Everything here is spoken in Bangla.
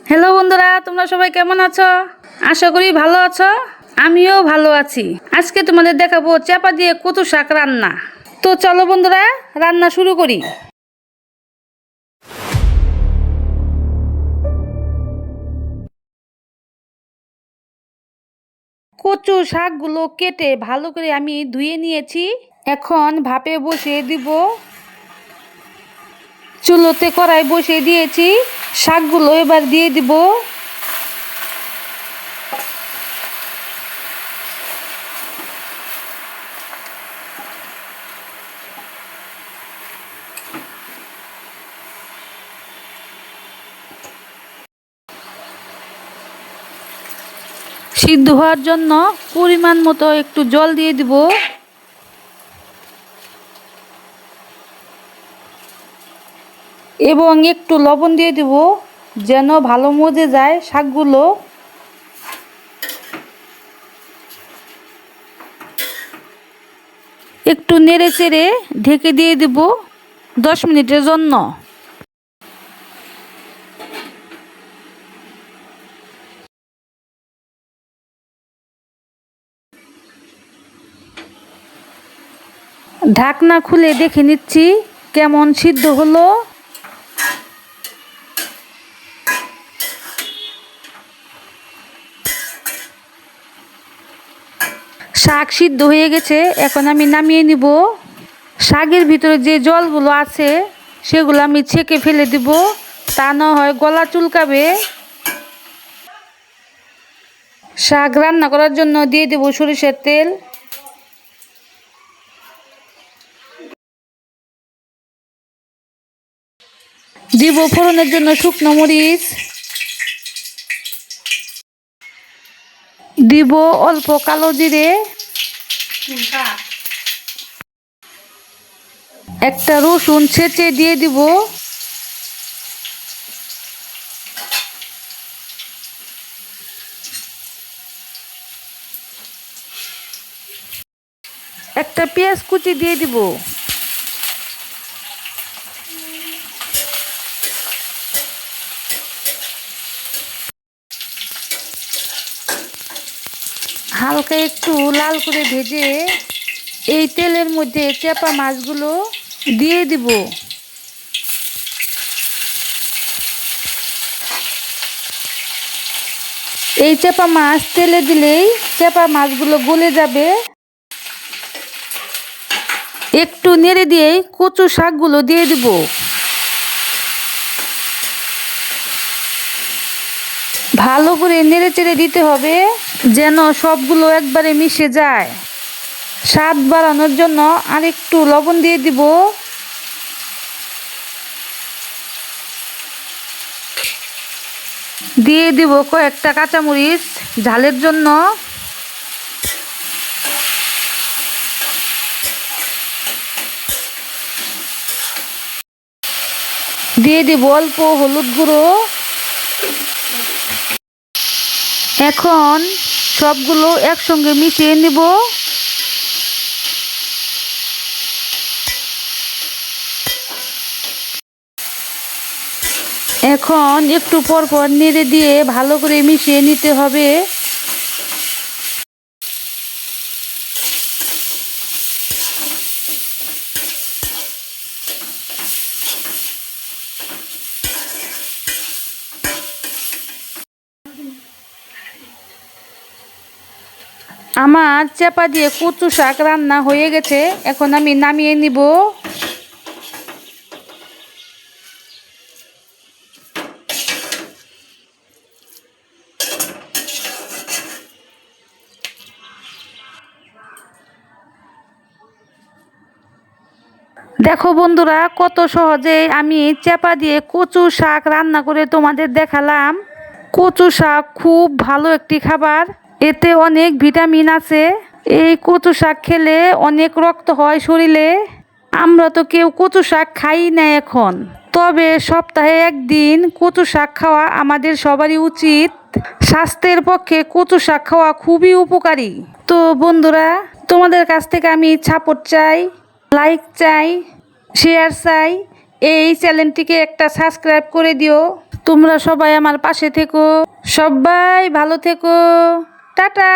হ্যালো বন্ধুরা, তোমরা সবাই কেমন আছো? আশা করি ভালো আছো। আমিও ভালো আছি। আজকে তোমাদের দেখাবো চাপা দিয়ে কচু শাক রান্না। তো চলো বন্ধুরা, রান্না শুরু করি। কচু শাকগুলো কেটে ভালো করে আমি ধুয়ে নিয়েছি। এখন ভাপে বসিয়ে দিব। চুলোতে কড়াই বসিয়ে দিয়েছি। শাকগুলো এবার দিয়ে দিব। সিদ্ধ হওয়ার জন্য পরিমাণ মতো একটু জল দিয়ে দিব। এবং একটু লবণ দিয়ে দিব যেন ভালো মজে যায় শাকগুলো। একটু নেড়ে চেড়ে ঢেকে দিয়ে দিব 10 মিনিটের জন্য। ঢাকনা খুলে দেখে নিচ্ছি কেমন সিদ্ধ হলো। শাক সিদ্ধ হয়ে গেছে, এখন আমি নামিয়ে নিব। শাকের ভিতরে যে জলগুলো আছে সেগুলো আমি ছেঁকে ফেলে দিব, তা না হয় গলা চুলকাবে। শাক রান্না করার জন্য দিয়ে দেব সরিষার তেল। দিব ফোড়নের জন্য শুকনো মরিচ। দিব অল্প কালো জিরে। একটা রসুন ছেঁচে দিয়ে দিব। একটা পেঁয়াজ কুচি দিয়ে দিব। হালকা একটু লাল করে ভেজে এই তেলের মধ্যে চাপা মাছগুলো দিয়ে দিব। এই চাপা মাছ তেলে দিলেই চাপা মাছগুলো গলে যাবে। একটু নেড়ে দিয়ে কচু শাকগুলো দিয়ে দিব। ভালো করে নেড়ে চেড়ে দিতে হবে যেন সবগুলো একবারে মিশে যায়। স্বাদ বাড়ানোর জন্য আরেকটু লবণ দিয়ে দিব। দিয়ে দিব কয়েকটা কাঁচামরিচ ঝালের জন্য। দিয়ে দিব অল্প হলুদ গুঁড়ো। এখন সবগুলো একসঙ্গে মিশিয়ে নিব। এখন একটু পর পর নেড়ে দিয়ে ভালো করে মিশিয়ে নিতে হবে। আমার চাপা দিয়ে কচু শাক রান্না হয়ে গেছে, এখন আমি নামিয়ে নিব। দেখো বন্ধুরা, কত সহজে আমি চাপা দিয়ে কচু শাক রান্না করে তোমাদের দেখালাম। কচু শাক খুব ভালো একটি খাবার, এতে অনেক ভিটামিন আছে। এই কচু শাক খেলে অনেক রক্ত হয় শরীরে। আমরা তো কেউ কচু শাক খাই না এখন, তবে সপ্তাহে একদিন কচু শাক খাওয়া আমাদের সবারই উচিত। স্বাস্থ্যের পক্ষে কচু শাক খাওয়া খুবই উপকারী। তো বন্ধুরা, তোমাদের কাছ থেকে আমি সাপোর্ট চাই, লাইক চাই, শেয়ার চাই। এই চ্যানেলটিকে একটা সাবস্ক্রাইব করে দিও। তোমরা সবাই আমার পাশে থেকো, সবাই ভালো থেকো। টাটা।